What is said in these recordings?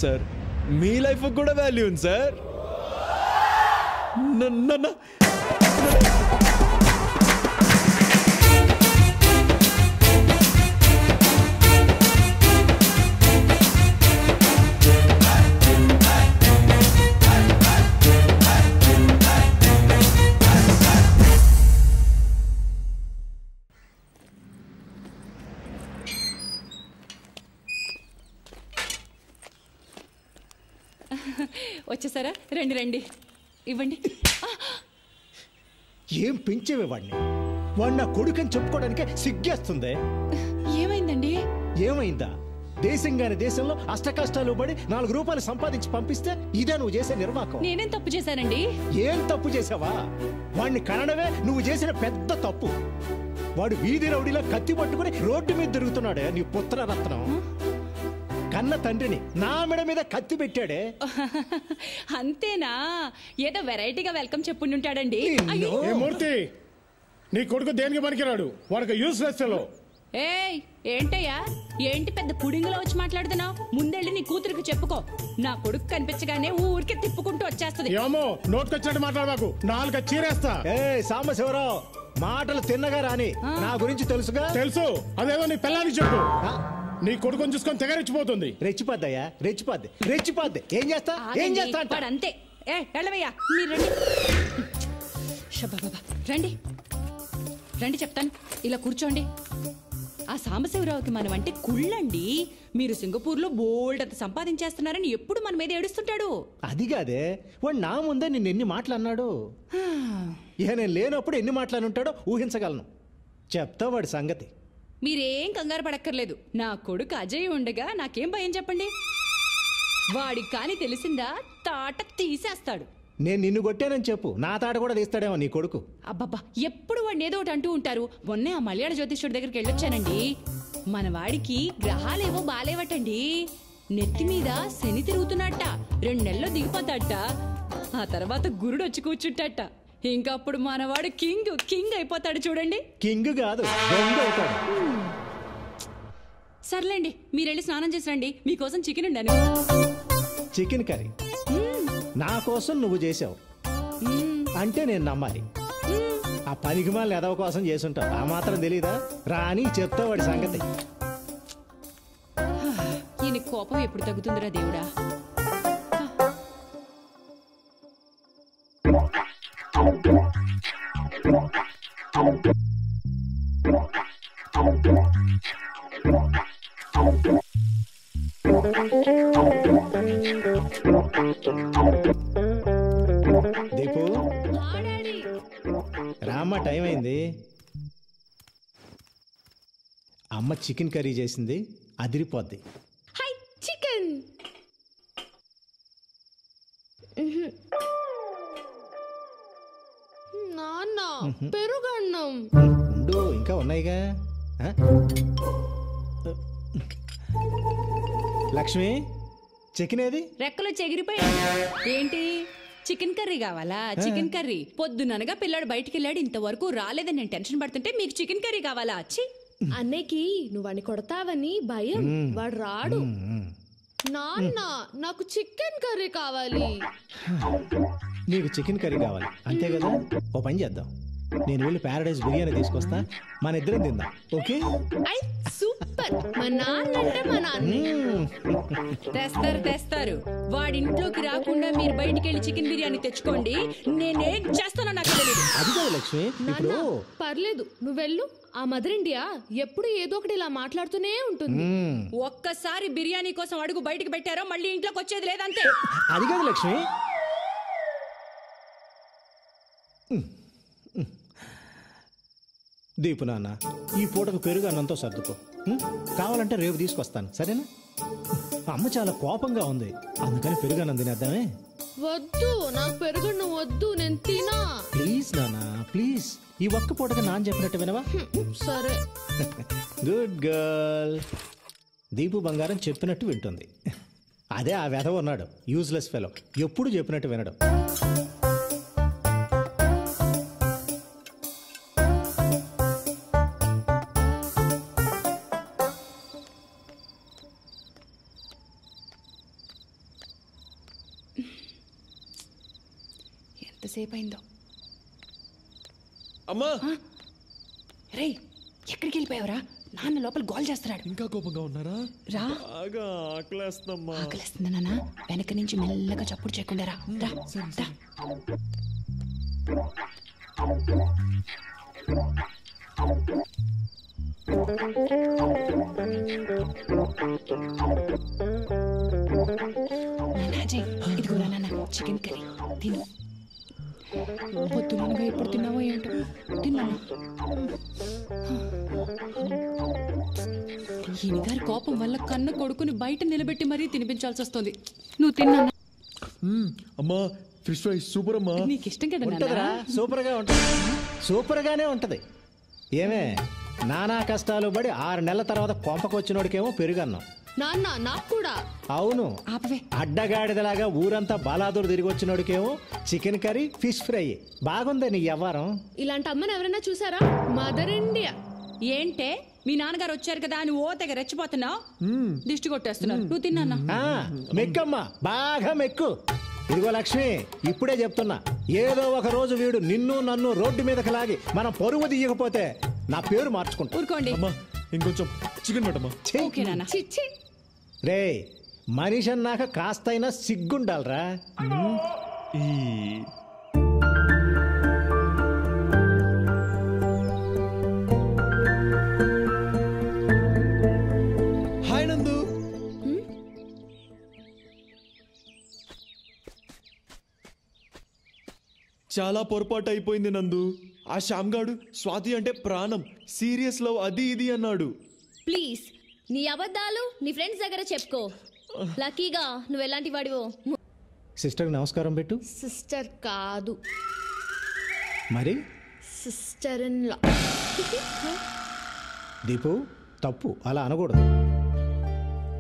Sir మీ life కూడా value ఉంది sir. వచ్చేసారా? రండి రండి, ఇవ్వండి. ఏం పెంచేవే వాడిని? వాడు నా కొడుకని చెప్పుకోవడానికే సిగ్గేస్తుంది. ఏమైందండి? ఏమైందా? దేశంగానే దేశంలో అష్టకష్టాలు పడి 4 రూపాయలు సంపాదించి పంపిస్తే ఇదే నువ్వు చేసే నిర్వాకం. నేనేం తప్పు చేశానండి? ఏం తప్పు చేసావా? వాడిని కనడమే నువ్వు చేసిన పెద్ద తప్పు. వాడు వీధి రౌడీలో కత్తి పట్టుకుని రోడ్డు మీద తిరుగుతున్నాడే నీ పుత్రరత్నం. కన్న తండ్రిని నా మెడ మీద కత్తి పెట్టాడే. అంతేనా? ఏదో వెరైటీగా వెల్కమ్ చెప్పుండి ఉంటాడండి. మూర్తి, నీ కొడుకు దేనికి పనికిరాడు, వాడికి యూస్లెస్ ఫెలో. ఏయ్, ఏంటయ్యా? ఏంటి పెద్ద పుడింగులో వచ్చి మాట్లాడుతున్నావు? ముందెళ్ళి నీ కూతురికి చెప్పుకో. నా కొడుకు కనిపించగానే ఊరికే తిప్పుకుంటూ వచ్చేస్తది. ఏమో నోట్కొచ్చినట్టు మాట్లాడబాకు, 4 చీరేస్తా. సాంబశివరావు, మాటలు తిన్నగా రాని. నా గురించి తెలుసుగా? తెలుసు. అదేదో నీ పిల్లానికి చెప్పు. నీ కొడుకుని చూసుకొని తెగరెచ్చిపోతుంది. రెచ్చిపోద్దయ్యా, రెచ్చిపోద్ది. ఏం చేస్తా అంతే. ఏ వెళ్ళవయ్యా, మీరు రండి. రండి రండి చెప్తాను. ఇలా కూర్చోండి. ఆ సాంబశివరావుకి మనం అంటే కుళ్ళండి. మీరు సింగపూర్లో బోల్డ్ అంత సంపాదించేస్తున్నారని ఎప్పుడు మన మీద ఏడుస్తుంటాడు. అది కాదే, వాడు నా ముందే నిన్ను ఎన్ని మాటలు అన్నాడు. ఇక నేను లేనప్పుడు ఎన్ని మాటలు ఉంటాడో ఊహించగలను. చెప్తా వాడి సంగతి. మీరేం కంగారు పడక్కర్లేదు. నా కొడుకు అజయ్ ఉండగా నాకేం భయం చెప్పండి. వాడికి కాని తెలిసిందా తాట తీసేస్తాడు. నేను నిన్ను కొట్టానని చెప్పు, నా తాట కూడా తీస్తాడేమో నీ కొడుకు. అబ్బబ్బా, ఎప్పుడు వాడిని ఏదో ఒకటి అంటూ ఉంటారు. మొన్నే ఆ మలయాళ జ్యోతిష్యుడి దగ్గరికి వెళ్ళొచ్చానండి. మన వాడికి గ్రహాలేవో బాలేవటండి. నెత్తి మీద శని తిరుగుతున్నట్ట. 2 నెలల్లో దిగిపోతాట. ఆ తర్వాత గురుడు వచ్చి కూర్చుంటాట. ఇంకప్పుడు మనవాడు కింగ్ అయిపోతాడు. చూడండి. కింగ్ కాదు, దొంగ అవుతాడు. సర్లేండి, మీరెళ్ళి స్నానం చేసి రండి. మీకోసం చికెన్ ఉండాను. చికెన్ కర్రీ నా కోసం నువ్వు చేసావు అంటే నేను నమ్మాలి. ఆ పనికిమాల ఎదవ కోసం చేసుంటావు, ఆ మాత్రం తెలీదా? రాని చెప్తా వాడి సంగతి. ఈయన కోపం ఎప్పుడు తగ్గుతుందిరా దేవుడా? దీపు, రామ్మ, టైం అయింది. అమ్మ చికెన్ కర్రీ చేసింది, అదిరిపోద్ది. చికెన్ నాన్న, పెరుగన్నం ఉండు, ఇంకా ఉన్నాయిగా. లక్ష్మి, చికెన్ ఏది? రెక్కలు చెగిరిపోయాయి. ఏంటి చికెన్ కర్రీ కావాలా? చికెన్ కర్రీ పొద్దుననగా పిల్లాడు బయటికి వెళ్ళాడు, ఇంతవరకు రాలేదని నేను టెన్షన్ పడుతుంటే మీకు చికెన్ కర్రీ కావాలా? అన్నయ్యకి నువ్వు వాడిని కొడతావని భయం, వాడు రాడు. నాన్న, నాకు చికెన్ కర్రీ కావాలి. నీకు చికెన్ కర్రీ కావాలి అంతే కదా? ఓ పని చేద్దాం, నేను వెళ్ళి ప్యారడైజ్ బిర్యానీ తీసుకొస్తా, మన ఇద్దరం తిందాం. ఓకే? సూపర్. మా నాన్న అంటే మా నాన్న తెస్తారు. వాడింట్లోకి రాకుండా మీరు బయటికి వెళ్ళి చికెన్ బిర్యానీ తెచ్చుకోండి. నేనేం చేస్తానో నాకు తెలియదు. అది కాదు లక్ష్మి, ఇప్పుడు పర్లేదు, నువ్వు వెళ్ళు. ఆ మదర్ ఇండియా ఎప్పుడు ఏదో ఒకటి ఇలా మాట్లాడుతూనే ఉంటుంది. ఒక్కసారి బిర్యానీ కోసం అడుగు బయటికి పెట్టారో మళ్ళీ ఇంట్లోకి వచ్చేది లేదంతే. అది కాదు లక్ష్మి. దీపు నాన్న, ఈ పూటకు పెరుగు అన్నంతో సర్దుకో. కావాలంటే రేపు తీసుకొస్తాను, సరేనా? అమ్మ చాలా కోపంగా ఉంది, అందుకని పెరుగు అన్నం తినేద్దామే. వద్దు, నాకు పెరుగన్నం వద్దు, నేను తినా. ప్లీజ్ నాన్న, ప్లీజ్. ఈ ఒక్క పూటగా నాన్న చెప్పినట్టు వినవా? సరే. Good girl. దీపు బంగారం చెప్పినట్టు వింటుంది. అదే ఆ వెధవ ఉన్నాడు, యూజ్లెస్ ఫెలో, ఎప్పుడు చెప్పినట్టు వినడం. ఎంతసేపు అయిందో. అమ్మా రే, ఎక్కడికి వెళ్ళిపోయావురా? నాన్న లోపల గోల్ చేస్తున్నాడు. ఇంకా కోపంగా ఉన్నారా? రా. బాగా ఆకలేస్తమ్మా. ఆకలిస్తుంది నాన్న. వెనక నుంచి మెల్లగా చప్పుడు చేయకుండా రా. రా, రా. ఇదిగోరా నాన్న, చికెన్ కర్రీ తిను. పొద్దునగా ఎప్పుడు తిన్నావో ఏంటో. తిన్నా. ఈయన గారి కోపం వల్ల కన్న కొడుకుని బయట నిలబెట్టి మరీ తినిపించాల్సి వస్తుంది. నువ్వు తిన్నా. అమ్మా ఫిష్ ఫ్రై సూపర్ అమ్మా. నీకు ఇష్టం కదా ఉంటుందిరా, సూపర్ గా ఉంటది. సూపర్ గానే ఉంటది. ఏమే నానా కష్టాలు పడి 6 నెలల తర్వాత కొంపకొచ్చినోడికేమో పెరుగన్నాం. నాన్న నాకు కూడా. అవును, ఆపవే. అడ్డగాడిదలాగా ఊరంతా బాలాదూరు తిరిగి వచ్చినోడికేమో చికెన్ కర్రీ ఫిష్ ఫ్రై. బాగుంది నీ వ్యవహారం. ఇలాంటి అమ్మని ఎవరైనా చూసారా? Mother India. ఏంటే మీ నాన్నగారు వచ్చారు కదా అని ఓ తెగ రెచ్చిపోతున్నావు. దిష్టి కొట్టేస్తున్నారు. నువ్వు తిన్నా. మెక్కమ్మా, బాగా మెక్కు. ఇదిగో లక్ష్మి, ఇప్పుడే చెప్తున్నా, ఏదో ఒక రోజు వీడు నిన్ను నన్ను రోడ్డు మీదకి లాగి మనం పరువు తీయకపోతే నా పేరు మార్చుకుంటా. ఊరుకోండి. అమ్మా ఇంకొంచెం చికెన్ పెట్టమ్మా. ఓకే నాన్న. చిచ్చి. రే, మనిషి అన్నాక కాస్తైనా సిగ్గుండాలరా. ఈ హాయ్ నందు. చాలా పొరపాటు అయిపోయింది నందు. ఆ శ్యామ్గాడు స్వాతి అంటే ప్రాణం, సీరియస్ లవ్ అది ఇది అన్నాడు. ప్లీజ్ నీ అబద్ధాలు నీ ఫ్రెండ్స్ దగ్గర చెప్పుకో. లక్కీగా నువ్వు ఎలాంటి వాడివో. సిస్టర్కి నమస్కారం పెట్టు. సిస్టర్ కాదు, మరి సిస్టర్ ఇన్ లా. దీపు, తప్పు, అలా అనకూడదు.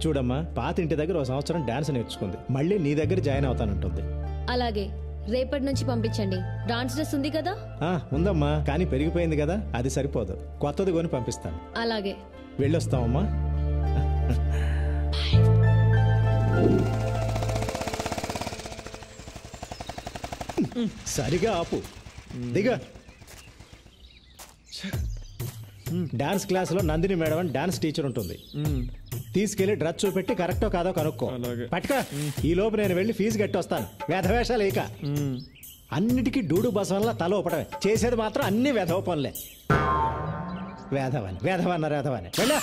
చూడమ్మా, పాత ఇంటి దగ్గర 1 సంవత్సరం డాన్స్ నేర్చుకుంది, మళ్ళీ నీ దగ్గర జాయిన్ అవుతానంటుంది. అలాగే రేపటి నుంచి పంపించండి. డాన్స్ డ్రెస్ ఉంది కదా? ఉందమ్మా, కానీ పెరిగిపోయింది కదా, అది సరిపోదు, కొత్తది కొని పంపిస్తాను. అలాగే వెళ్ళొస్తామమ్మా. సరిగా ఆపు, దిగా. డాన్స్ క్లాస్ లో నందిని మేడం అని డాన్స్ టీచర్ ఉంటుంది. తీసుకెళ్లి డ్రెస్ చూపెట్టి కరెక్టో కాదో కనుక్కో. పట్టుక. ఈ లోపు నేను వెళ్ళి ఫీజు కట్టి వస్తాను. వేధవేషాలు ఇక అన్నిటికీ డూడు బసవన్లా తల ఊపడమే, చేసేది మాత్రం అన్ని వేధవ పనులే. వేధవని వేధవన్నారు, వేధవని వెళ్ళా.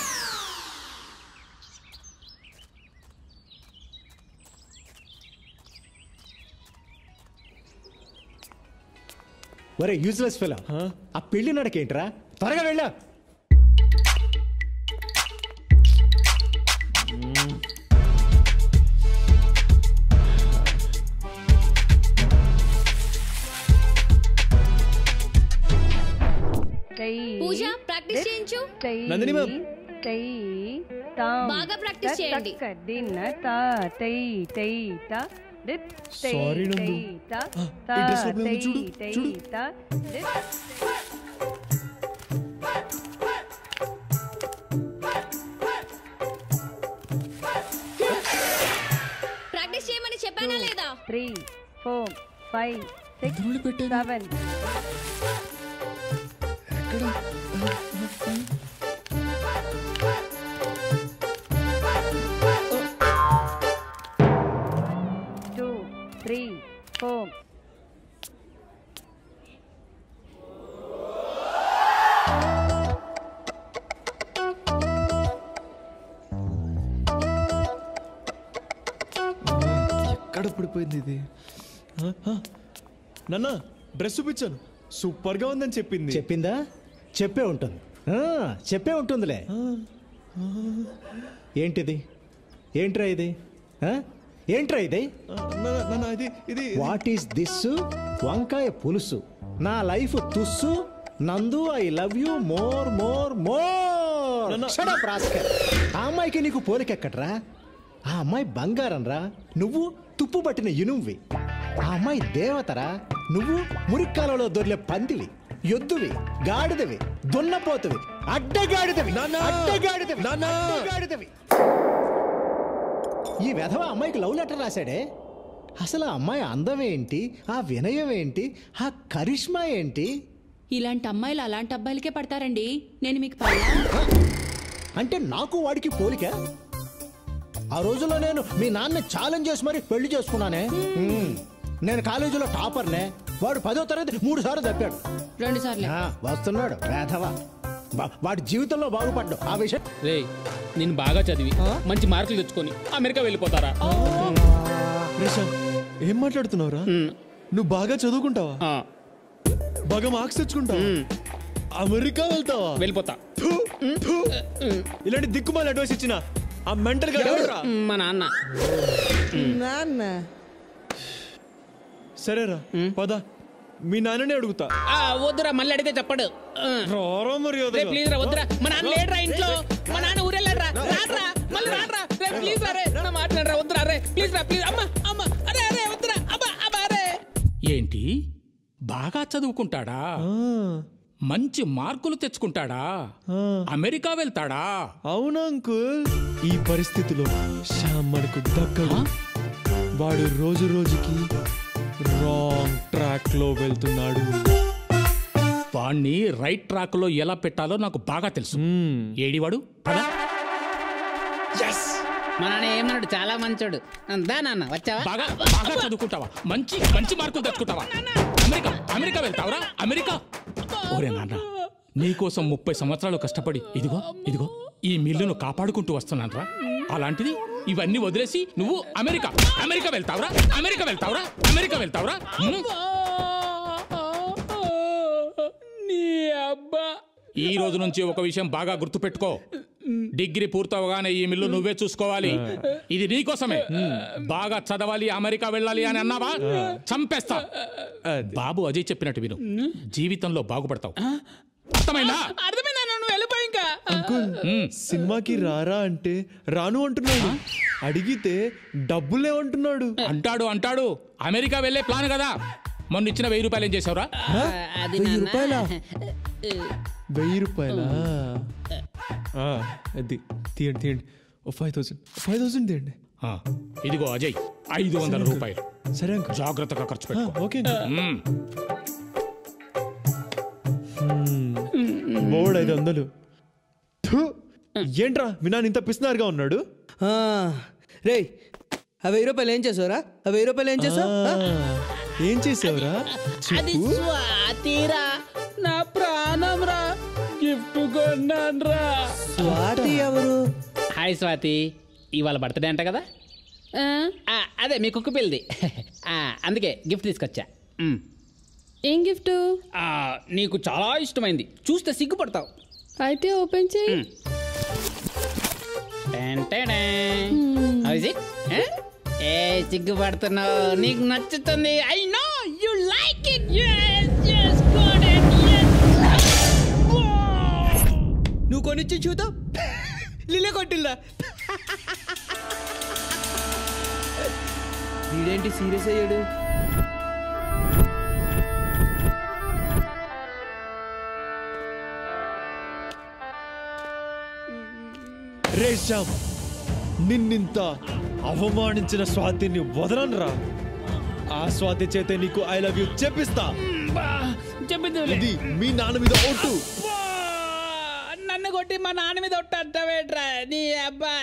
ఒరే యూజ్లెస్ ఫెలో, ఆ పెళ్లి నడకేంట్రా? త్వరగా వెళ్ళా. పూజ ప్రాక్టీస్ చేయించు. నందిని మ్యామ్, బాగా ప్రాక్టీస్ చేయండి. సారీ నందు. ఈ డ్రెస్ లో ఉంది, చూడు చూడు. ప్రాక్టీస్ చేయమని చెప్పానా లేదా? 3, 4, 5, 6, 7. ఎక్కడ పడిపోయింది ఇది? నాన్న డ్రెస్ చూపించాను, సూపర్ గా ఉందని చెప్పింది. చెప్పిందా? చెప్పే ఉంటుంది, చెప్పే ఉంటుందిలే. ఏంటిది? ఏంట్రా ఇది? ఏంట్రా ఇది? What is this? వంకాయ పులుసు. నా లైఫ్ తుస్సు. నందు, I love you more more more. ఆ అమ్మాయికి నీకు పోలికెక్కడ్రా? ఆ అమ్మాయి బంగారం రా, నువ్వు తుప్పు పట్టిన ఇనువ్వి. ఆ అమ్మాయి దేవతరా, నువ్వు మురిక్కాలలో దొర్లే పందివి, ఎద్దువి, గాడిదవి, దున్నపోతువి, అడ్డగాడిదవి, అడ్డగాడిదవి, అడ్డగాడిదవి. ఈ వెధవ అమ్మాయికి లవ్ లెటర్ రాశాడే. అసలు ఆ అమ్మాయి అందం ఏంటి, ఆ వినయం ఏంటి, ఆ కరిష్మా ఏంటి? ఇలాంటి అమ్మాయిలు అలాంటి అబ్బాయిలకే పడతారండి. నేను మీకు పడలా? అంటే నాకు వాడికి పోలిక? ఆ రోజుల్లో నేను మీ నాన్న ఛాలెంజ్ చేసి మరి పెళ్లి చేసుకున్నానే. నేను కాలేజీలో టాపర్నే, వాడు 10వ తరగతి 3 సార్లు తప్పాడు. 2 సార్లు. వస్తున్నాడు వేధవా. వాడి జీవితంలో బాగుపడ్డు ఆ విషయం. రే నేను బాగా చదివి మంచి మార్కులు తెచ్చుకొని అమెరికా వెళ్ళిపోతారా? శ్యామ్ ఏం మాట్లాడుతున్నావురా? నువ్వు బాగా చదువుకుంటావా, బాగా మార్క్స్ తెచ్చుకుంటావా, అమెరికా వెళ్తావా? వెళ్ళిపోతా. ఇలాంటి దిక్కుమాల అడ్వైస్ ఇచ్చిన ఆ మెంటల్ గా మా నాన్న. సరేరా పద, మీ నాన్ననే అడుగుతా. వద్దురా, మళ్ళీ అడిగితే చెప్పడు. ప్లీజ్ రా, వద్దురా. మా నాన్న లేడరా ఇంట్లో, మా నాన్న ఊరెళ్ళారా. రాడ్రా, మళ్ళీ రాడ్రా. ప్లీజ్ రా, రే మాట్లాడరా. వద్దురా రే, ప్లీజ్ రా, ప్లీజ్. అమ్మా అమ్మా, అరే అరే వద్దురా. అబ్బా అబ్బా రే. ఏంటి బాగా చదువుకుంటాడా, మంచి మార్కులు తెచ్చుకుంటాడా, అమెరికా వెళ్తాడా? అవునా అంకుల్? ఈ పరిస్థితిలో శ్యామ్ మనకు దక్కడు. వాడు రోజు రోజుకి రాంగ్ ట్రాక్ లో వెళ్తున్నాడు. వాణ్ణి రైట్ ట్రాక్ లో ఎలా పెట్టాలో నాకు బాగా తెలుసు. ఏడివాడు పదా. మా నాన్న ఏమన్నాడు, చాలా మంచోడు. దా నాన్న, వచ్చావా? బాగా బాగా చదువుకుంటావా, మంచి మంచి మార్కులు తెచ్చుకుంటావా, అమెరికా అమెరికా వెళ్తావరా? అమెరికా? ఓరే నాన్న, నీకోసం 30 సంవత్సరాలు కష్టపడి ఇదిగో ఇదిగో ఈ మిల్లును కాపాడుకుంటూ వస్తున్నానరా. అలాంటిది ఇవన్నీ వదిలేసి నువ్వు అమెరికా అమెరికా వెళ్తావరా? అమెరికా వెళ్తావరా? అమెరికా వెళ్తావరా? నీ అబ్బా. ఈ రోజు నుంచి ఒక విషయం బాగా గుర్తుపెట్టుకో. డిగ్రీ పూర్తవగానే ఈ మిల్లు నువ్వే చూసుకోవాలి. ఇది నీకోసమే. బాగా చదవాలి, అమెరికా వెళ్ళాలి అని అన్నావా చంపేస్తా. బాబు అజయ్ చెప్పినట్టు విను, జీవితంలో బాగుపడతావు. అర్థమైందా? అర్థమైందా? నువ్వు వెళ్ళిపోయి ఇంకా. అంకుల్ సినిమాకి రారా అంటే రాను అంటున్నాడు. అడిగితే డబ్బులేమంటున్నాడు. అంటాడు అంటాడు. అమెరికా వెళ్ళే ప్లాన్ కదా. మొన్న ఇచ్చిన 1000 రూపాయలు ఏం చేసావురా? 1000 రూపాయలా? 1000 రూపాయలా? అది తీయండి తీయండి. 5000 తీయండి. ఇదిగో అజయ్, 500 రూపాయలు. సరే అంకుల్, జాగ్రత్తగా ఖర్చు పెట్టు. ఓకే. బోర్డు 500. ఏంట్రా మీ నాన్న ఇంత పిసినారుగా ఉన్నాడు? రే, 1000 రూపాయలు ఏం చేసావురా? 1000 రూపాయలు ఏం చేసావు? ఏం చేసావురా? అది స్వాతిరా, నా ప్రాణం రా. గిఫ్ట్ కొన్నాన్రా. స్వాతి ఎవరు? హాయ్ స్వాతి, ఇవాళ బర్త్డే అంట కదా. అదే మీ కుక్క పిల్లది. అందుకే గిఫ్ట్ తీసుకొచ్చా. ఏం గిఫ్ట్? నీకు చాలా ఇష్టమైంది, చూస్తే సిగ్గుపడతావు. అయితే ఓపెన్ చేయి. ఏ సిగ్గుపడుతున్నావు? నీకు నచ్చుతుంది. I know you like it. నువ్వు కొనిచ్చి చూద్దాం. లిల్లే కొట్టిల్లా. వీడేంటి సీరియస్ అయ్యాడు? రే శ్యామ్, నిన్నింత అవమానించిన స్వాతిని వదలనరా. ఆ స్వాతి చేతే నీకు ఐ లవ్ యూ చెప్పిస్తా. ఇది మీ నాన్న మీద ఒట్టు. నన్ను కొట్టి మా నాన్న మీద ఒట్టు అంటావేట్రా నీ అబ్బా.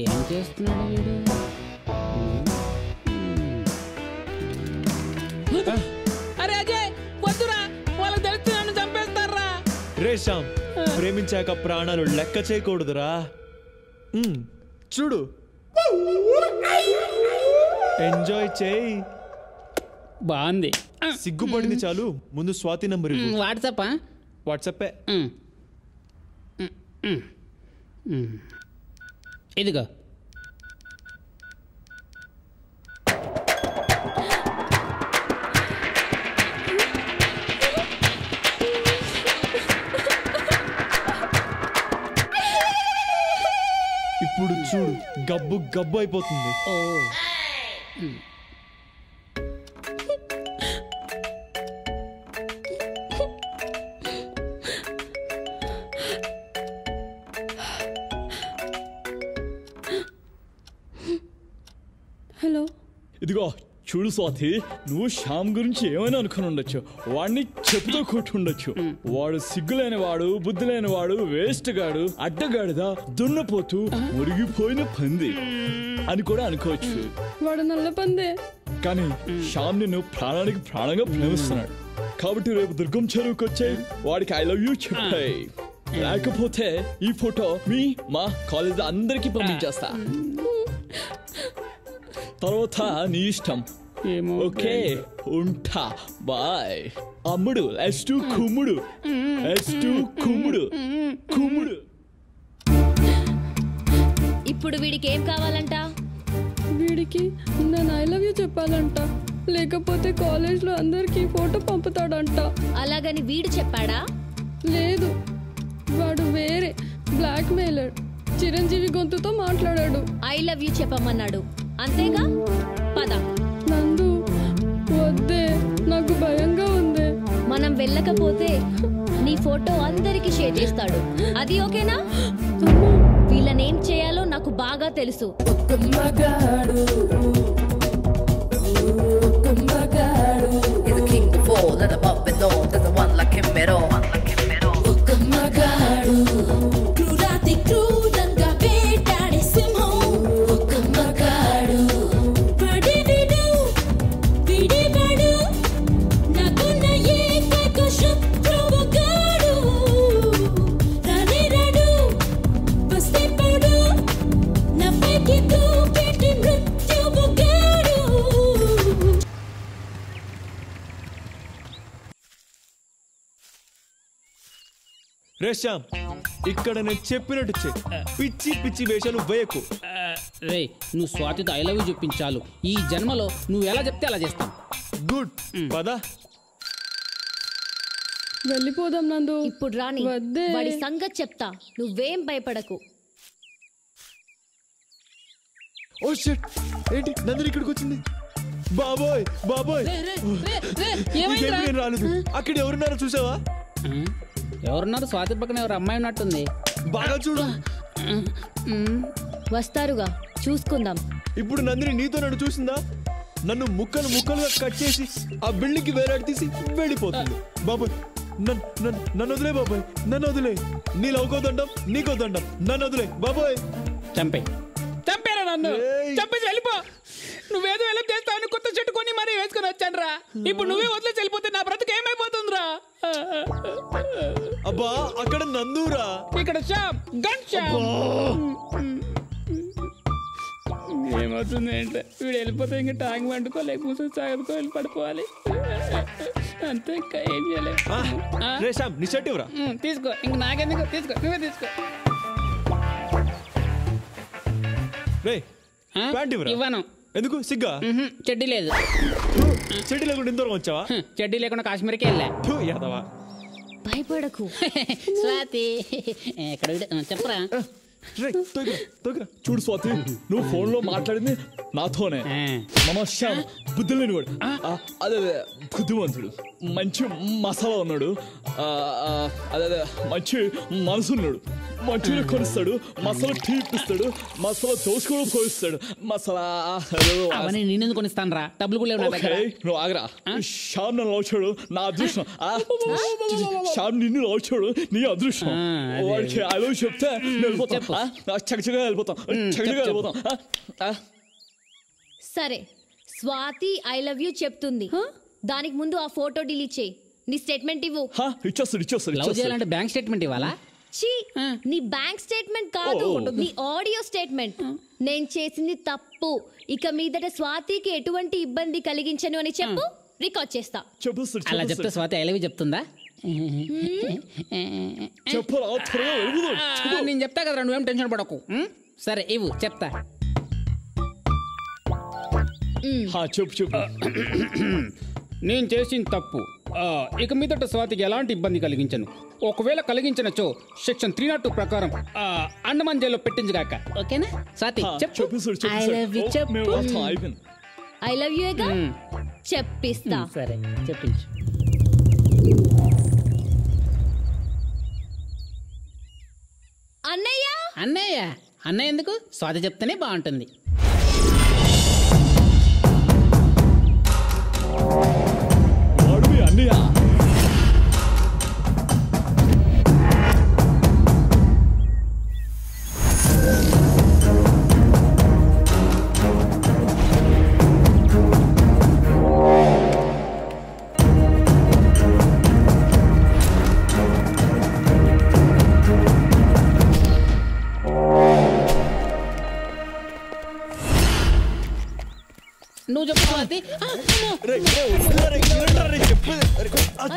ఏం చేస్తున్నాడు వీడు? అరే అజయ్ వద్దురా, వాళ్ళకి తెలిస్తే నన్ను చంపేస్తారా. రే శ్యామ్, ప్రేమించాక ప్రాణాలు లెక్క చేయకూడదురా. చూడు, ఎంజాయ్ చేయి. బాగుంది. సిగ్గుపడింది చాలు, ముందు స్వాతి నంబర్ వాట్సాప్. వాట్సాపే. ఇదిగో. ఇప్పుడు చూడు, గబ్బు గబ్బు అయిపోతుంది. ఇదిగో చూడు స్వాతి, నువ్వు శ్యామ్ గురించి ఏమైనా అనుకుని ఉండొచ్చు, వాడిని చెప్పుతో కొట్టుండొచ్చు. వాడు సిగ్గులేని వాడు, బుద్ధి లేని వాడు, వేస్ట్ గాడు, అడ్డగాడిదా, దున్నపోతూ, మురిగిపోయిన పంది అని కూడా అనుకోవచ్చు. వాడు నల్ల పందే. కానీ శ్యామ్ నిన్ను ప్రాణానికి ప్రాణంగా ప్రేమిస్తున్నాడు. కాబట్టి రేపు దుర్గం చెరువుకి వచ్చాయి, వాడికి ఐ లవ్ యూ చెప్పాయి. లేకపోతే ఈ ఫోటో మా కాలేజ్ అందరికి పంపించేస్తా. తర్వాత నీ ఇష్టం. ఓకే ఉంటా, బాయ్. అమ్ముడు ఎస్టు కుమ్ముడు, ఎస్టు కుమ్ముడు కుమ్ముడు. ఇప్పుడు వీడికి ఏం కావాలంట? వీడికి నేను ఐ లవ్ యూ చెప్పాలంట, లేకపోతే కాలేజ్లో అందరికి ఫోటో పంపుతాడంట. అలాగని వీడు చెప్పాడా? లేదు, వాడు వేరే బ్లాక్ మెయిలర్. చిరంజీవి గొంతుతో మాట్లాడాడు. ఐ లవ్ యూ చెప్పమన్నాడు అంతేగా? పద. నందు వద్దే, నాకు భయంగా ఉంది. మనం వెళ్ళకపోతే నీ ఫోటో అందరికి షేర్ చేస్తాడు, అది ఓకేనా? వీళ్ళనేం చేయాలో నాకు బాగా తెలుసు. రేశ్యామ్, ఇక్కడ నేను చెప్పినట్టు చెయ్యి. పిచ్చి పిచ్చి వేషాలు వేయకు. రే, నువ్వు స్వాతితో ఐ లవ్ యూ చెప్పించాలు. ఈ జన్మలో నువ్వు ఎలా చెప్తే అలా చేస్తాం. గుడ్, పదా వెళ్ళిపోదాం నందు. ఇప్పుడు రాని, వాడి సంగతి చెప్తా, నువ్వేం భయపడకు. ఓ షిట్, ఏంటి నందిని ఇక్కడికి వచ్చింది? బాబోయ్ బాబోయ్, నేను రాలేదు. అక్కడ ఎవరున్నారో చూసావా? ఎవరున్నారు? స్వాతి పక్కన ఎవరు అమ్మాయి ఉన్నట్టుంది. బాగా చూడు. వస్తారుగా, చూసుకుందాం. ఇప్పుడు నందిని నీతో నన్ను చూసిందా? నన్ను ముక్కలు ముక్కలుగా కట్ చేసి ఆ బిల్డింగ్ కి వేలాడి తీసి వెళ్ళిపోతుంది. బాబోయ్, నన్ను వదిలే బాబోయ్, నన్ను వదిలే. నీ లవ్కోదండం, నీకోదండం, నన్ను వదిలే బాబోయ్. చంపేరా నన్ను, చంపేసి వెళ్ళిపో. నువ్వేదో ఎలా చేస్తావని కొత్త చెట్టు కొని మరీ వేసుకొని వచ్చాను రా. ఇప్పుడు నువ్వే వదిలేసి వెళ్ళిపోతే నా బ్రతుకు ఏమైపోతుందిరా? అబ్బా, అక్కడ నందురా, ఇక్కడ శ్యామ్, గన్ శ్యామ్. ఏమవుతుంది అంటే వీడు వెళ్ళిపోతే ఇంకా టాంగ్ వండుకో, లేక మూసుకొని సాగుకో, వెళ్ళి పడిపోవాలి అంతే, ఇంకా ఏం చేయలేదు. నీ షర్ట్ ఇవ్వరా? తీసుకో, ఇంక నాకెందుకు, తీసుకో, నువ్వే తీసుకో. ఇవ్వను. ఎందుకు? సిగ్గా? చెడ్డీ లేదు. చెడ్డీ లేకుండా ఇంతవరకు వచ్చావా? చెడ్డీ లేకుండా కాశ్మీర్కి వెళ్ళా. భయపడకు స్వాతి. ఎక్కడ చెప్పరా? చూడు స్వాతి, నువ్వు ఫోన్ లో మాట్లాడింది నాతోనే. మన శ్యామ్ బుద్ధి లేనివాడు, అదే బుద్ధిమంతుడు, మంచి మసాలా ఉన్నాడు, అదే మంచి మనసు ఉన్నాడు. మంచిగా కొనిస్తాడు, మసాలా టీ ఇప్పిస్తాడు, మసాలా దోశ కూడా పోయిస్తాడు. మసాలా అవన్నీ నేనెందుకు కొనిస్తాను రా, డబ్బులు కూడా లేవు నా దగ్గర. నువ్వు ఆగరా. శ్యామ్ నన్ను లవ్ నా అదృష్టం. శ్యామ్ నిన్ను లవ్ నీ అదృష్టం. వాడికి ఐ లవ్ చెప్తే వెళ్ళిపోతాం, చక్కగా వెళ్ళిపోతాం, చక్కగా వెళ్ళిపోతాం. సరే, స్వాతి ఐ లవ్ యూ చెప్తుంది, దానికి ముందు ఆ ఫోటో డిలీట్ చేయి. నీ స్టేట్మెంట్ ఇవ్వు. ఇచ్చేస్తాడు. లవ్ చేయాలంటే బ్యాంక్ స్టేట్మెంట్ ఇవ్వాలా? నీ బ్యాంక్ స్టేట్మెంట్ కాదు, నీ ఆడియో స్టేట్మెంట్. నేను చేసింది తప్పు, ఇక మీదట స్వాతికి ఎటువంటి ఇబ్బంది కలిగించను అని చెప్పు, రికార్డ్ చేస్తా. అలా చెప్తే స్వాతి ఐ లవ్ యూ చెప్తుందా? నేను చెప్తా కదరా, నువ్వేం టెన్షన్ పడకు. సరే ఇవ్వు, చెప్తా. చెప్పు. నేను చేసిన తప్పు ఇక మీదట స్వాతికి ఎలాంటి ఇబ్బంది కలిగించను. ఒకవేళ కలిగించనచో సెక్షన్ 302 ప్రకారం అండమాన్ జైల్లో పెట్టించగాక. ఓకేనా స్వాతి? చెప్పు. ఐ లవ్ యూ చెప్పు. ఐ లవ్ యూ చెప్పిస్తా. సరే చెప్పించు. అన్నయ్య. అన్నయ్య ఎందుకు? స్వాతి చెప్తేనే బాగుంటుంది. నువ్వు చెప్పు స్వాతి.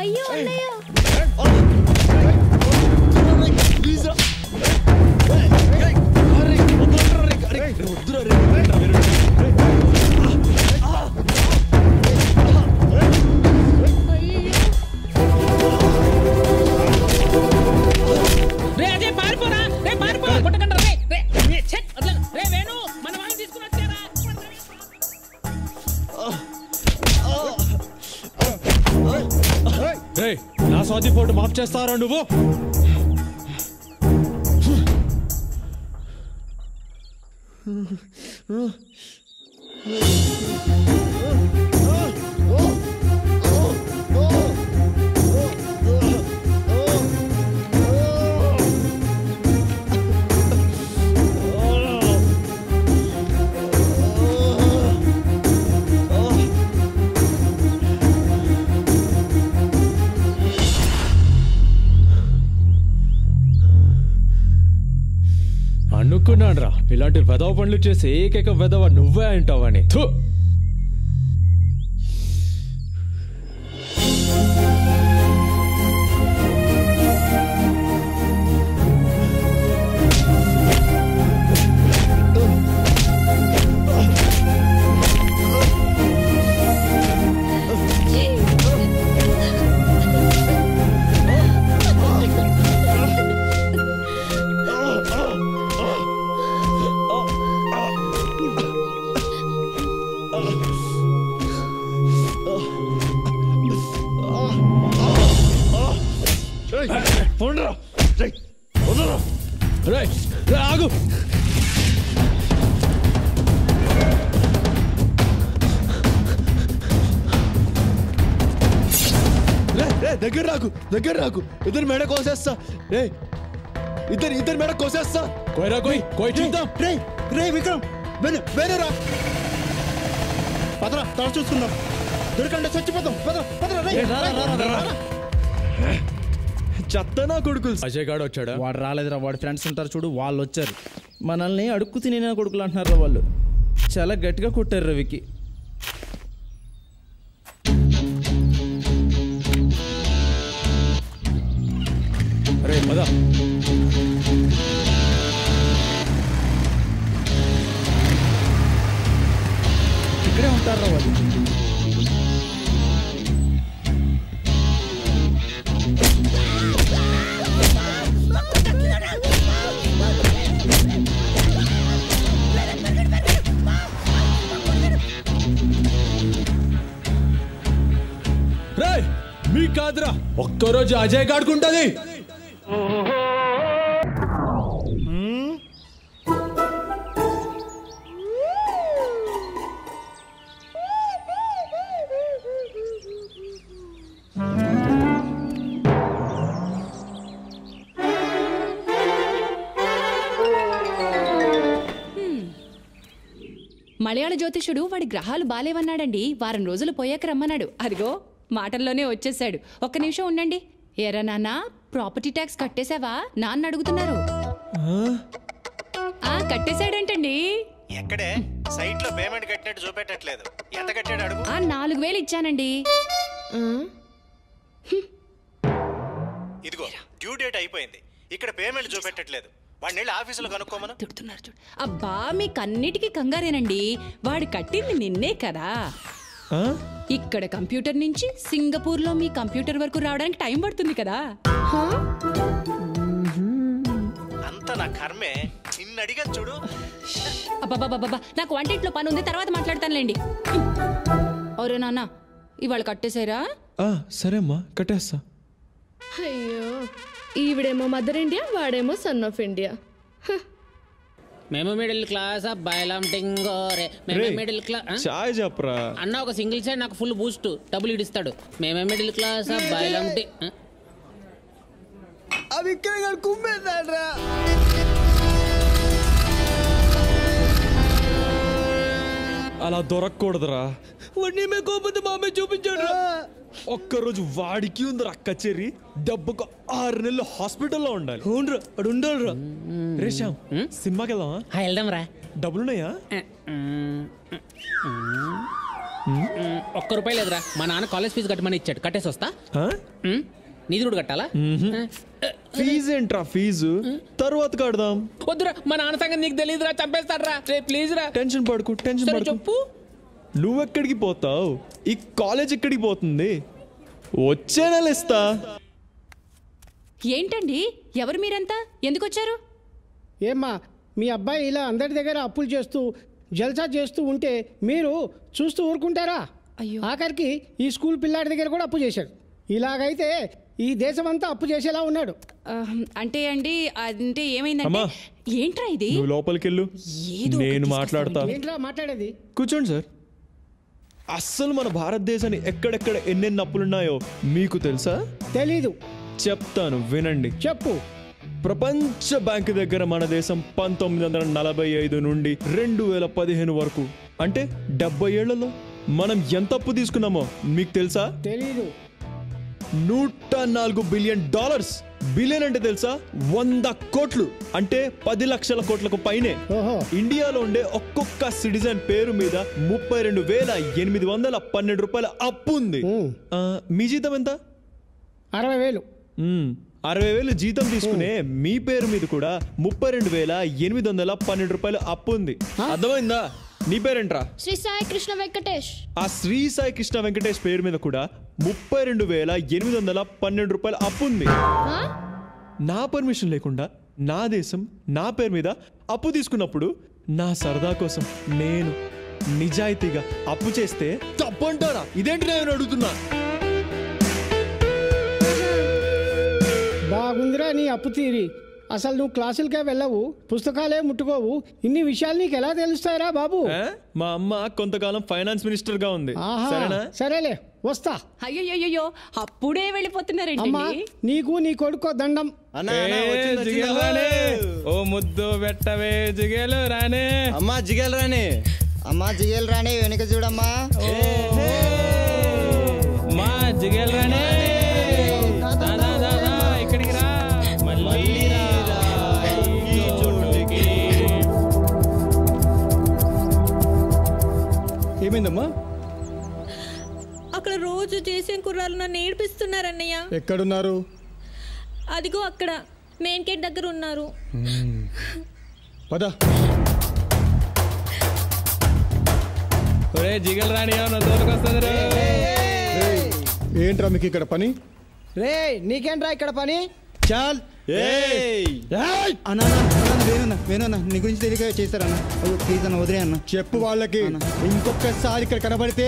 అయ్యో అన్నయ్య రే అదే పారిపోరా, రే పారిపో, కొట్టకండి రే. రే చెక్ రే వేణు మన వాళ్ళని తీసుకుని వచ్చారా. రేయ్ నా స్వాతి ఫోటో మాఫ్ చేస్తారా నువ్వు? అనుకున్నాను రా ఇలాంటి వెధవ పనులు చేసి ఏకైక వెధవ నువ్వే అంటావని. ఆగు దగ్గర రాకు దగ్గర రాకు. ఇద్దరు మెడ కోసేస్తా. రే ఇద్దరు మెడ కోసేస్తా. కోయరా కోయ్ చూద్దాం. రే రే విక్రమ్ వేరేరా పదరా తల చూసుకుందాం. దొరకండి చచ్చిపోతాం. చెత్త నా కొడుకులు. అజయ్ గాడు వచ్చాడా? వాడు రాలేదురా, వాడి ఫ్రెండ్స్ ఉంటారు చూడు, వాళ్ళు వచ్చారు. మనల్ని అడుక్కు తినే కొడుకులు అంటున్నారా వాళ్ళు. చాలా గట్టిగా కొట్టారు రవికి. అరే పద. ఇక్కడే ఉంటారా వాళ్ళు. మీ కాదురా ఒక్కరోజు అజయ్ గాడుకుంటది. మలయాళ జ్యోతిషుడు వాడి గ్రహాలు బాలేవన్నాడండి. వారం రోజులు పోయాక రమ్మన్నాడు. అదిగో మాటల్లోనే వచ్చేసాడు. ఒక్క నిమిషం ఉండండి. ఏరా నాన్న, ప్రాపర్టీ ట్యాక్స్ కట్టేశావా? నాన్న అడుగుతున్నారు. కట్టేశాడేంటండి? ఎక్కడే సైట్ లో పేమెంట్ కట్టినట్టు చూపెట్టట్లేదు. ఎంత కట్టాడు అడుగు. 4000 ఇచ్చానండి. ఇదిగో డ్యూ డేట్ అయిపోయింది. ఇక్కడ పేమెంట్ చూపెట్టట్లేదు. వాడిని వెళ్ళి ఆఫీసులో కనుక్కోమను. తిడుతున్నారు చూడు. అబ్బా మీకన్నిటికీ కంగారేనండి. వాడు కట్టింది నిన్నే కదా. ఇక్కడ కంప్యూటర్ నుంచి సింగపూర్ లో మీ కంప్యూటర్ వరకు రావడానికి టైం పడుతుంది కదా. అంత నా కర్మే. నిన్ను అడిగా చూడు. అబ్బాబాబాబా నాకు వంటింట్లో పని ఉంది, తర్వాత మాట్లాడతానులేండి. ఒరే నాన్న, ఇవాళ కట్టేశారా? సరే అమ్మా కట్టేస్తా. అయ్యో, ఈవిడేమో మదర్ ఇండియా, వాడేమో సన్ ఆఫ్ ఇండియా. మేము మిడిల్ క్లాస్ అబ్బాయిలం టింగోరే. మేము మిడిల్ క్లాస్. చాయ్ చెప్పరా అన్న. ఒక సింగిల్ సైడ్ నాకు ఫుల్ బూస్ట్ డబ్బులు ఇడిస్తాడు. మేమే మిడిల్ క్లాస్ అబ్బాయిలం అవి ఇక్కడ కుమ్మేస్తాడ్రా. అలా దొరకకూడదురా. వాడిని మే కోపంతో మామే చూపించాడు. ఒక్కరోజు వాడికి ఉందిరా కచేరీ. డబ్బుకు 6 నెలలు హాస్పిటల్లో ఉండాలి. అవునరా, అడు ఉండాలిరా. రేషాం సినిమాకి వెళ్దామా? వెళ్దాం రా. డబ్బులున్నాయా? ₹1 లేదురా. మా నాన్న కాలేజ్ ఫీజు కట్టమని ఇచ్చాడు, కట్టేసి వస్తా. నీది కూడా కట్టాలా? ఫీజు ఏంట్రా? ఫీజు తర్వాత కడదాం. వద్దురా, మా నాన్న సంగతి నీకు తెలియదురా, చంపేస్తాడ్రా. ప్లీజ్ రా. టెన్షన్ పడుకు, టెన్షన్ పడుకు. చెప్పు. నువ్వెక్కడికి పోతావు? ఈ కాలేజ్ ఎక్కడికి పోతుంది? వచ్చే నెల ఇస్తా. ఏంటండి, ఎవరు మీరంతా? ఎందుకు వచ్చారు? ఏమ్మా, మీ అబ్బాయి ఇలా అందరి దగ్గర అప్పులు చేస్తూ జల్సా చేస్తూ ఉంటే మీరు చూస్తూ ఊరుకుంటారా? ఆఖరికి ఈ స్కూల్ పిల్లాడి దగ్గర కూడా అప్పు చేశాడు. ఇలాగైతే ఈ దేశం అంతా అప్పు చేసేలా ఉన్నాడు. అంటే అండి, అంటే ఏమైందంటే, ఏంట్రా ఇది? నువ్వు లోపలికి వెళ్ళు, నేను మాట్లాడతా. ఏంట్రా మాట్లాడేది? కూర్చోండి సార్. అస్సలు మన భారతదేశాన్ని ఎక్కడెక్కడ ఎన్నెన్ని అప్పులున్నాయో మీకు తెలుసా? తెలీదు. చెప్తాను, వినండి. చెప్పు. ప్రపంచ బ్యాంకు దగ్గర మన దేశం 1945 నుండి 2015 వరకు, అంటే 70 ఏళ్లలో మనం ఎంత అప్పు తీసుకున్నామో మీకు తెలుసా? తెలీదు. $104 బిలియన్. బిలియన్ అంటే తెలుసా? 100 కోట్లు, అంటే 10 లక్షల కోట్లకు పైనే. ఇండియాలో ఉండే ఒక్కొక్క సిటిజన్ పేరు మీద $32,812 అప్పు ఉంది. మీ జీతం ఎంత? 60,000. 60,000 జీతం తీసుకునే మీ పేరు మీద కూడా $32,812 అప్పు ఉంది. అర్థమైందా? నీ పేరేంట్రా? శ్రీ సాయి కృష్ణ వెంకటేష్. ఆ శ్రీ సాయి కృష్ణ వెంకటేష్ పేరు మీద కూడా $32,812 అప్పు ఉంది. నా పర్మిషన్ లేకుండా నా దేశం నా పేరు మీద అప్పు తీసుకున్నప్పుడు నా సరదా కోసం నేను నిజాయితీగా అప్పు చేస్తే తప్పంటారా? ఇదేంటి నేను అడుగుతున్నా. బాగుందిరా నీ అప్పు తీరి. అసలు నువ్వు క్లాసులకే వెళ్ళవు, పుస్తకాలే ముట్టుకోవు, ఇన్ని విషయాలు నీకు ఎలా తెలుస్తాయిరా బాబు? మా అమ్మ కొంతకాలం ఫైనాన్స్ మినిస్టర్ గా ఉంది. సరేనా? సరేలే, వస్తా. అయ్యో, అప్పుడే వెళ్ళిపోతున్నారండి. అమ్మా, నీకు నీ కొడుకో దండం. ఓ ముద్దు పెట్టవే జిగేలు రానే. అమ్మా జిగేలు రానే, అమ్మా జిగేలు రానే, వెనుక చూడమ్మా. మా జిగేలు రానే, ఇక్కడికి రా. ఏమైందమ్మా? అక్కడ రోజు చేసే కుర్రాలు నన్ను ఏడిపిస్తున్నారన్నయ్య. ఎక్కడున్నారు? అదిగో అక్కడ మెయిన్ గేట్ దగ్గర ఉన్నారు. పద. ఒరే జిగల్ రాణి, ఏంట్రా మీకు ఇక్కడ పని? రే నీకేంట్రా ఇక్కడ పని? చాల్. వేణున్నా, నీ గురించి తెలియక చేస్తారన్నా. ప్లీజ్ అన్న, వదిలే అన్న. చెప్పు వాళ్ళకి, ఇంకొకసారి ఇక్కడ కనబడితే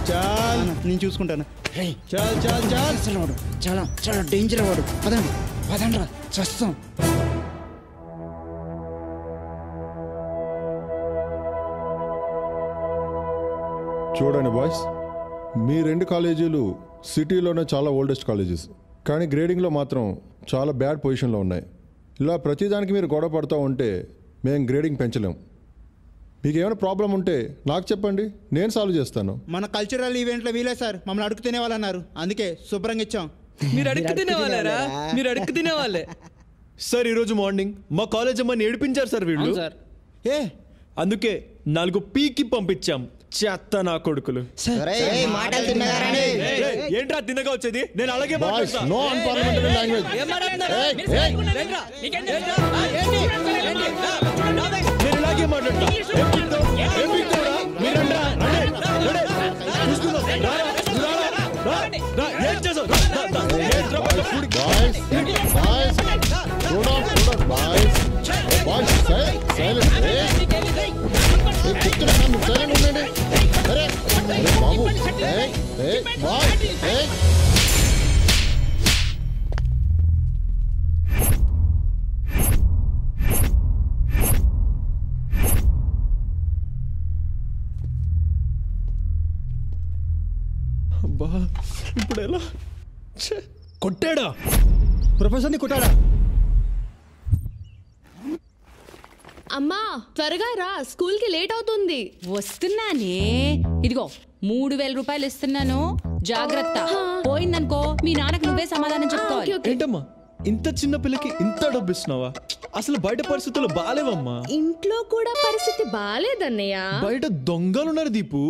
చాల్, నేను చూసుకుంటాను. చాల్ చాల్ చాల్. వాడు చాలా చాలా డేంజర్ వాడు. పదండ్రా, చస్తాం. చూడండి బాయ్స్, మీ 2 కాలేజీలు సిటీలోనే చాలా ఓల్డెస్ట్ కాలేజెస్, కానీ గ్రేడింగ్లో మాత్రం చాలా బ్యాడ్ పొజిషన్లో ఉన్నాయి. ఇలా ప్రతిదానికి మీరు గొడవ పడుతూ ఉంటే మేము గ్రేడింగ్ పెంచలేం. మీకు ఏమైనా ప్రాబ్లం ఉంటే నాకు చెప్పండి, నేను సాల్వ్ చేస్తాను. మన కల్చరల్ ఈవెంట్లో వీలే సార్, మమ్మల్ని అడుగు తినేవాళ్ళన్నారు, అందుకే శుభ్రంగా ఇచ్చాం. మీరు అడుగు తినేవాళ్ళరా? మీరు అడుగు తినేవాళ్ళే సార్. ఈరోజు మార్నింగ్ మా కాలేజ్ అమ్మని ఏడిపించారు సార్ వీళ్ళు. అందుకే 4 పీకి పంపించాం. చెత్త నా కొడుకులు. ఏంట్రా తిన్నగా వచ్చేది? నేను అలాగే నేను ఇలాగే మాట్లాడతా. ఇప్పుడు ఎలా? కొట్టాడా? ప్రొఫెసర్ని కొట్టాడా? అమ్మా త్వరగా రా, స్కూల్ కి లేట్ అవుతుంది. వస్తున్నానే. ఇదిగో 3,000 రూపాయలు ఇస్తున్నాను, జాగ్రత్త. పోయిందనుకో మీ నాన్నకు నువ్వే సమాధానం చెప్పుకోవాలి. ఏంటమ్మా ఇంత చిన్న పిల్లకి ఇంత డబ్బు ఇస్తున్నావా? అసలు బయట పరిస్థితులు బాలేవమ్మా. ఇంట్లో కూడా పరిస్థితి బాలేదన్నయ్య. బయట దొంగలున్నారు దీపు.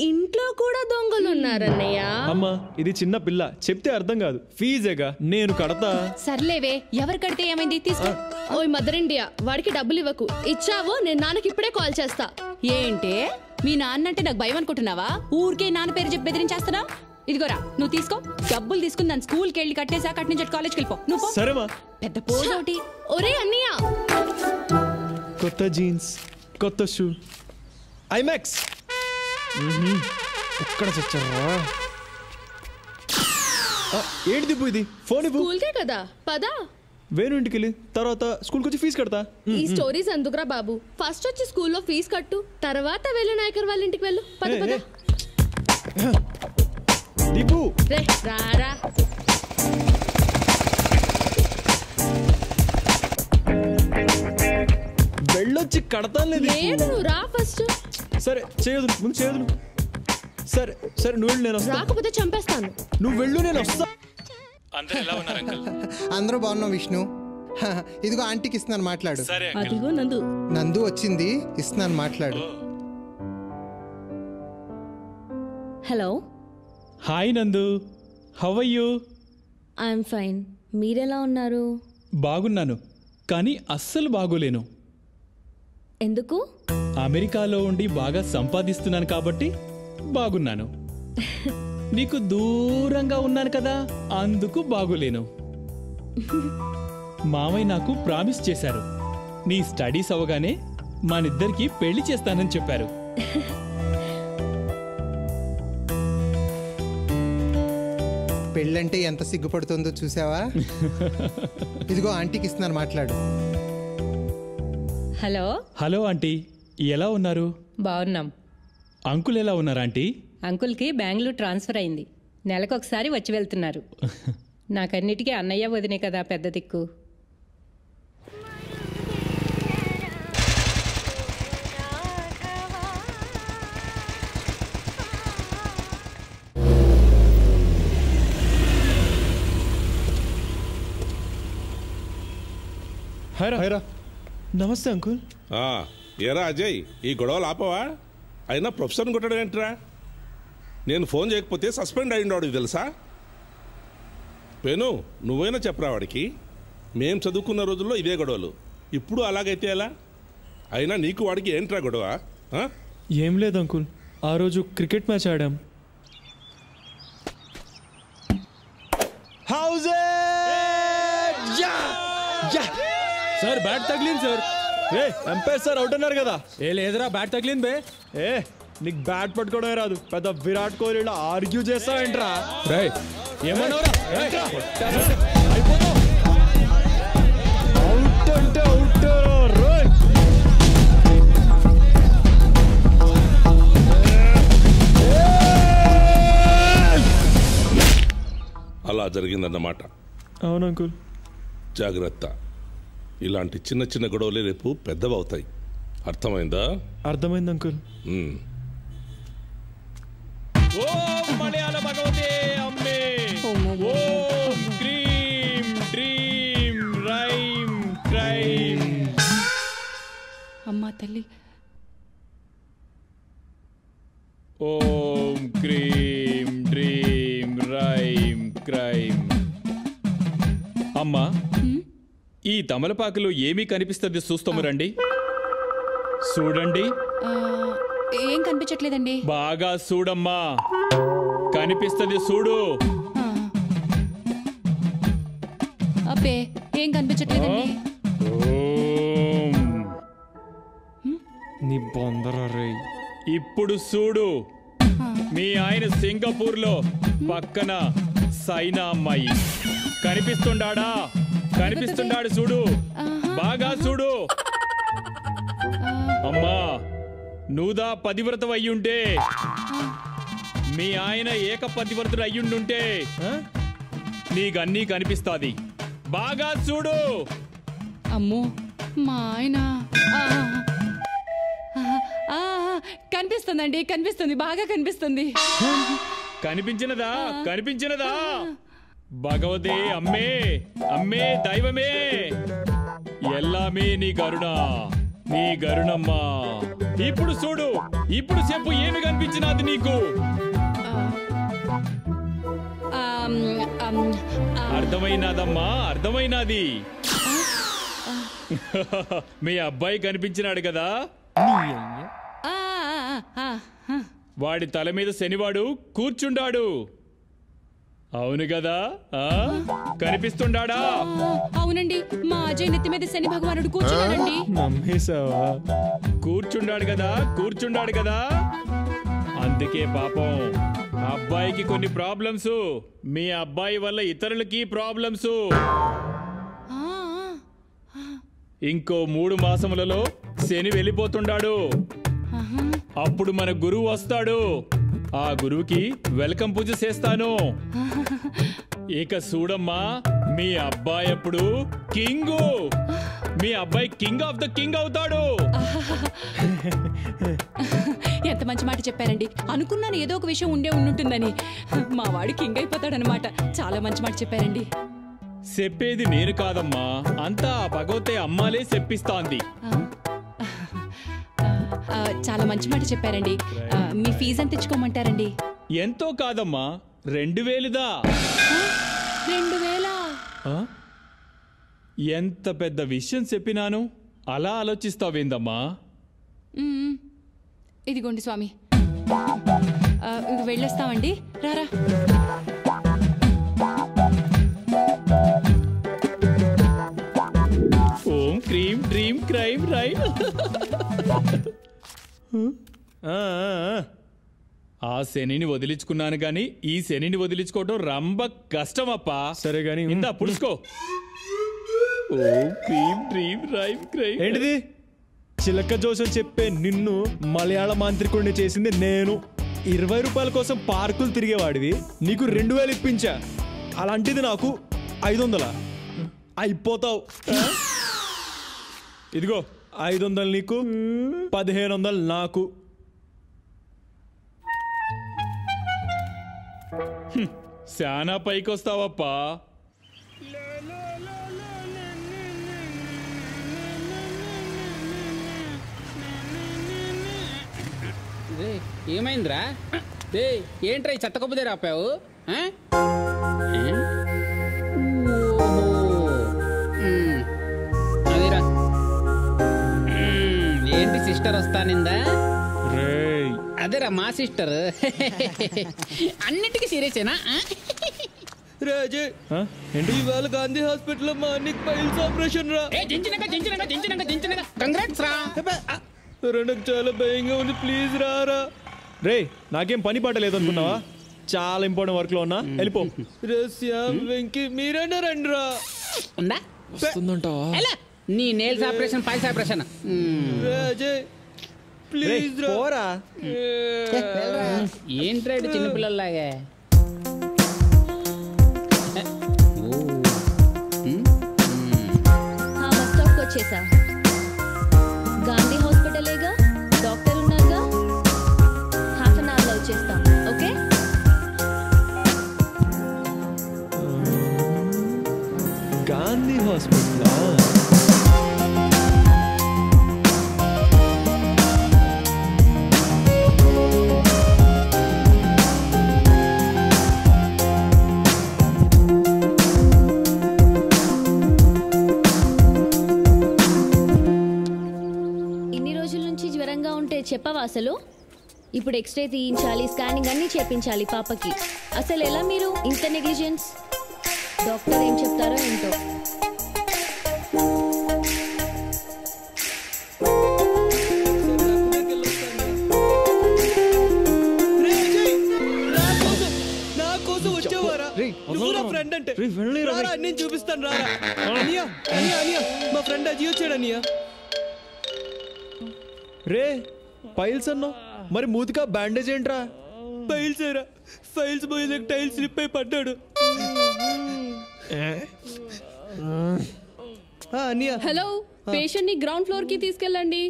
ఇంట్లో కూడా దొంగలున్నారన్నయ్య. అమ్మా ఇది చిన్న పిల్ల, చెప్తే అర్థం కాదు. ఫీజేగా నేను కడతా. సర్లేవే, ఎవరు కడితే ఏమైంది, తీసుకో. ఓయ్ మదర్ ఇండియా, వాడికి డబ్బులు ఇవ్వకు. ఇచ్చావో నేను నాన్నకి ఇప్పుడే కాల్ చేస్తా. ఏంటే మీ నాన్న అంటే నాకు భయం అనుకుంటున్నావా? ఊరికే నాన్న పేరు చెప్పి బెదిరించేస్తున్నా. ఇదిగోరా, నువ్వు తీసుకో. డబ్బులు తీసుకుని దాని స్కూల్కి వెళ్ళి కట్టేసాక అటు నుంచి కాలేజ్కి వెళ్ళిపో. నువ్వు సరేమా. పెద్ద పోటీ. ఒరే అన్నయ్య, కొత్త జీన్స్, కొత్త షూ, ఐమాక్స్. ఎక్కడ చచ్చారా? ఏంటి దీపు ఇది? ఫోన్ ఇవ్వు. స్కూల్కే కదా, పదా. వేణు ఇంటికి వెళ్ళి తర్వాత స్కూల్కి వచ్చి ఫీజు కడతా. ఈ స్టోరీస్ ఎందుకురా బాబు? ఫస్ట్ వచ్చి స్కూల్లో ఫీజు కట్టు, తర్వాత వెళ్ళు నాయకర్ వాళ్ళ ఇంటికి వెళ్ళు. పద పద. దీపు రే రారా. వెళ్ళొచ్చి కడతాను. లేదు నువ్వు రా ఫస్ట్. సరే చేయదు, ముందు చేయదు. సరే సరే నువ్వు వెళ్ళు, నేను వస్తా. రాకపోతే చంపేస్తాను. నువ్వు వెళ్ళు, నేను వస్తా. అందరూ ఎలా ఉన్నారు అంకుల్? అందరూ బాగున్నాం విష్ణు. ఇదిగో ఆంటీకి ఇస్తున్నాను, మాట్లాడు. అదిగో నందు. నందు వచ్చింది, ఇస్తున్నాను, మాట్లాడు. Hello. Hi Nandu, how are you? I'm fine. మీరెలా ఉన్నారు? బాగున్నాను, కానీ అస్సలు బాగోలేను. ఎందుకు? అమెరికాలో ఉండి బాగా సంపాదిస్తున్నాను కాబట్టి బాగున్నాను. నీకు దూరంగా ఉన్నాను కదా, అందుకు బాగోలేను. మామయ్య నాకు ప్రామిస్ చేశారు, నీ స్టడీస్ అవగానే మనిద్దరికి పెళ్లి చేస్తానని చెప్పారు. పెళ్ళంటే ఎంత సిగ్గుపడుతుందో చూసావా? ఇదిగో ఆంటీకి ఇస్తున్నాను, మాట్లాడు. హలో. హలో ఆంటీ, ఎలా ఉన్నారు? బాగున్నాం. అంకుల్ ఎలా ఉన్నారు ఆంటీ? అంకుల్కి బెంగళూరు ట్రాన్స్ఫర్ అయింది. నెలకొకసారి వచ్చి వెళ్తున్నారు. నాకన్నిటికీ అన్నయ్య వదినే కదా పెద్ద దిక్కు. హైరా. నమస్తే అంకుల్. ఏరా అజయ్, ఈ గొడవలు ఆపవా? అయినా ప్రొఫెసర్ని కొట్టడం ఏంట్రా? నేను ఫోన్ చేయకపోతే సస్పెండ్ అయ్యిండాడు తెలుసా? పెను నువ్వైనా చెప్పరా వాడికి. మేం చదువుకున్న రోజుల్లో ఇదే గొడవలు, ఇప్పుడు అలాగైతే ఎలా? అయినా నీకు వాడికి ఏంట్రా గొడవ? ఏం లేదు అంకుల్, ఆ రోజు క్రికెట్ మ్యాచ్ ఆడాం. సార్ బ్యాట్ తగిలింది సార్. రే ఎంపైర్ సార్ అవుట్ అన్నారు కదా. ఏ లేదురా, బ్యాట్ తగిలింది బే. ఏ నీకు బ్యాట్ పట్టుకోవడమే రాదు, పెద్ద విరాట్ కోహ్లీలో ఆర్గ్యూ చేస్తావేంట్రా? రే ఏమన్నావురా? అవుట్ అంటే అవుట్. అలా జరిగిందన్నమాట. అవును అంకుల్. జాగ్రత్త, ఇలాంటి చిన్న చిన్న గొడవలే రేపు పెద్దవవుతాయి. అర్థమైందా? అర్థమైంది అంకుల్. ఓం మలయాళ భగవతే అమ్మే, ఓం క్రీం డ్రీం రైం క్రైం. అమ్మా తల్లి. ఓం క్రీం డ్రీం రైం క్రైం. అమ్మా, ఈ తమలపాకులో ఏమీ కనిపిస్తుంది చూస్తాము రండి. చూడండి. ఏం కనిపించట్లేదండి. బాగా చూడమ్మా, కనిపిస్తుంది చూడు. అబ్బే ఏం కనిపించట్లేదండి. నీ బొందర రే. ఇప్పుడు చూడు, మీ ఆయన సింగపూర్ లో పక్కన సైనా అమ్మాయి కనిపిస్తుండాడా? కనిపిస్తుండాడు చూడు, బాగా చూడు. అమ్మా, నువ్వుదా పతివ్రతం అయ్యుంటే, మీ ఆయన ఏక పతివ్రతుడు అయ్యుండుంటే నీకన్నీ కనిపిస్తాది. బాగా చూడు. అమ్మో మా ఆయన. కనిపిస్తుందండి, కనిపిస్తుంది, బాగా కనిపిస్తుంది. కనిపించినదా? కనిపించినదా? భగవతే అమ్మే అమ్మే దైవమే ఎల్లామే నీ గరుణ నీ గరుణమ్మా. ఇప్పుడు చూడు, ఇప్పుడు చెప్పు ఏమి కనిపించినది నీకు? అర్థమైనదమ్మా, అర్థమైనది. మీ అబ్బాయి కనిపించినాడు కదా, వాడి తల మీద శనివాడు కూర్చుండాడు. అవును కదా? కనిపిస్తుండాడా? అవునండి, మా అజయ్ నెత్తి మీద శని భగవానుడు కూర్చున్నాడండి. కూర్చుండాడు కదా, కూర్చుండాడు కదా. అందుకే పాపం అబ్బాయికి కొన్ని ప్రాబ్లమ్స్, మీ అబ్బాయి వల్ల ఇతరులకి ప్రాబ్లమ్స్. ఇంకో 3 మాసములలో శని వెళ్ళిపోతుండాడు. అప్పుడు మన గురువు వస్తాడు. ఆ గురువుకి వెల్కమ్ పూజ చేస్తాను. ఇక చూడమ్మా, మీ అబ్బాయి అప్పుడు కింగు. మీ అబ్బాయి కింగ్ ఆఫ్ ద కింగ్ అవుతాడు. ఎంత మంచి మాట చెప్పారండి. అనుకున్నాను ఏదో ఒక విషయం ఉంటుందని. మా వాడు కింగ్ అయిపోతాడనమాట. చాలా మంచి మాట చెప్పారండి. చెప్పేది నేను కాదమ్మా, అంతా భగవతే అమ్మాలే చెప్పిస్తాంది. చాలా మంచి మాట చెప్పారండి. మీ ఫీజు ఎంత తెచ్చుకోమంటారండి? ఎంతో కాదమ్మా, 2000దా. 2000? ఎంత పెద్ద విషయం చెప్పినాను, అలా ఆలోచిస్తావేందమ్మా? ఇదిగోండి స్వామి, వెళ్ళొస్తామండి. రారా. ఓం క్రీం డ్రీమ్ క్రైమ్ రైమ్. ఆ శనిని వదిలించుకున్నాను గాని ఈ శనిని వదిలించుకోవడం రంబ కష్టమప్పా. సరే గాని ఇందా పుడుచుకో. ఓం క్రీం డ్రీమ్ రైమ్ క్రైమ్. ఏంటిది? చిలక జోసం చెప్పే నిన్ను మలయాళ మాంత్రికుడిని చేసింది నేను. 20 రూపాయల కోసం పార్కులు తిరిగేవాడివి, నీకు 2000 ఇప్పించా. అలాంటిది నాకు 500. అయిపోతావు. ఇదిగో 500 నీకు, 1500 నాకు. శానా పైకొస్తావప్పా. ఏమైందిరా? ఏంట్రా ఈ చెత్త కొబ్బరి రాపావు? అదిరా, ఏంటి సిస్టర్ వస్తానిందా? అదేరా మా సిస్టర్. అన్నిటికీ సీరియసేనా? రాజే, ఇవాళ గాంధీ హాస్పిటల్ మా అన్నికి పైల్స్ ఆపరేషన్ రా. కంగ్రాట్స్ రా. నాకు చాలా భయంగా ఉంది, ప్లీజ్ రారా. రే, నాకేం పని పాట లేదనుకున్నావా? చాలా ఇంపార్టెంట్ వర్క్ లో ఉన్నా, వెళ్ళిపో. శ్యామ్, వెంకీ, మీరైనా రండి రా. ఉందా? నీ nails operation, piles operation. Raje please రా. ఏంట్రా చిన్నపిల్లలాగా? బస్ స్టాప్కి వచ్చేసా. గాంధీ హాస్పిటలేగా, డాక్టర్ ఉన్నారుగా. హాఫ్ అన్ అవర్లో వచ్చేస్తాం. ఓకే? గాంధీ హాస్పిటల్. చెప్పవా అసలు? ఇప్పుడు ఎక్స్రే తీయించాలి, స్కానింగ్ అన్నీ చేపించాలి పాపకి. అసలు ఎలా మీరు ఇంత నెగ్లిజెన్స్? డాక్టర్ ఏం చెప్తారో ఏంటో. నా కోసం వచ్చేవారా? ఫ్రెండ్ అంటే నేను చూపిస్తాను. రారా అనియా, అనియా, అనియా, మా ఫ్రెండ్ అజీ వచ్చాడు. అనియా రే, పైల్స్ అన్నా, మరి మూతికా బ్యాండేజ్ ఏంట్రా? పైల్స్ ఏరా, ఫైల్స్ పోయి టైల్స్ స్లిప్ అయి పడ్డాడు. హలో, పేషెంట్ ని గ్రౌండ్ ఫ్లోర్ కి తీసుకెళ్ళండి.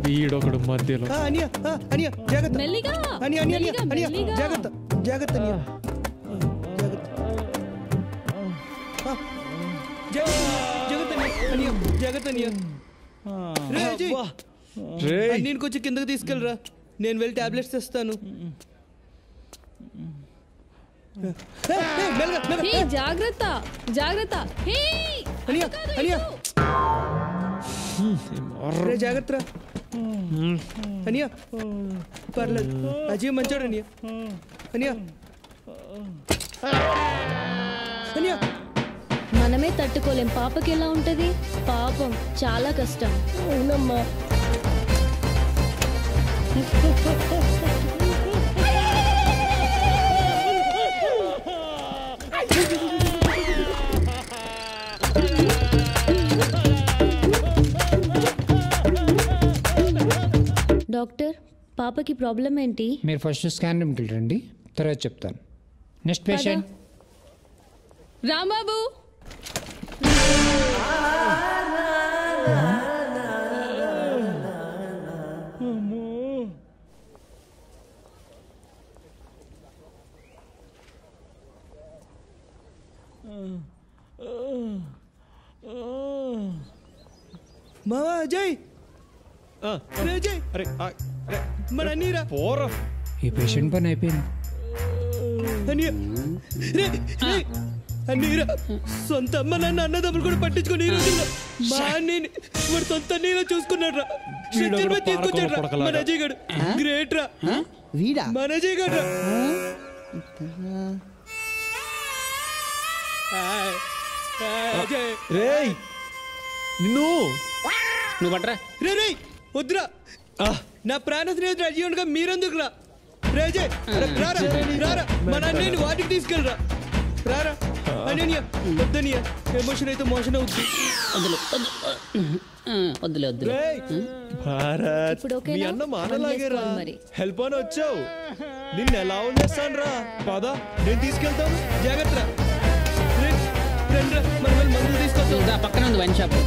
వీడొకడు మధ్యలో. అనియా అనియా జాగ్రత్త మెల్లిగా అనియా అనియా మెల్లిగా, అనియా మెల్లిగా. జాగ్రత్త జాగ్రత్త అనియా జాగ్రత్త అనియా రే అజయ్ నేను కొంచెం కిందకి తీసుకెళ్ళరా, నేను వెళ్ళి టాబ్లెట్స్ తెస్తాను. హే, జాగ్రత్త జాగ్రత్త. హే అనియా అనియా రే జాగ్రత్త అనియా పర్లేదు అజయ్ మంచోడు అనియా అనియా అనియా మనమే తట్టుకోలేం, పాపకి ఎలా ఉంటది? పాపం చాలా కష్టం. అవునమ్మా. డాక్టర్, పాపకి ప్రాబ్లం ఏంటి? మీరు ఫస్ట్ స్కాన్ రూమ్కి వెళ్ళండి, తర్వాత చెప్తాను. Next patient. రాంబాబు. మావా అజయ్ అజయ్ మన అన్నీరా పోరా. ఈ పేషెంట్ పని అయిపోయింది. అన్నీరా సొంత అమ్మ నాన్న అన్నదమ్ములు కూడా పట్టించుకొని ఈ రోజుల్లో మా అన్నీని వాడు సొంత అన్నీరా చూసుకున్నాడు రా. తీసుకొచ్చాడు రా మన అజయ్ గడు. గ్రేట్ రా వీడా మన అజయ్ గడు రా. రేయ్ నిన్ను నువ్వు పట్రా. రే రే వద్దురా, నా ప్రాణ స్నేహితుడు అజీవన్గా మీరెందుకు రా? రే అజయ్ రారా రారా మన అన్నయ్యని వాటికి తీసుకెళ్ళరా. రారా అన్నయ్య వద్దనియ, ఎమోషన్ అయితే మోషన్ అవుతుంది. వద్దులే వద్దులే. భారత్ ఇప్పుడు ఓకేనా? మీ అన్న మానలాగేరా. చేసుకోవాలి మరి. హెల్ప్ అని వచ్చావు, నిన్ను ఎలా వదిలేస్తాను రా. పద నేను తీసుకెళ్తాను. జాగ్రత్త రా. రండి రా, మనం వెళ్ళి మందులు తీసుకొద్దాం. పక్కన ఉంది వైన్ షాప్.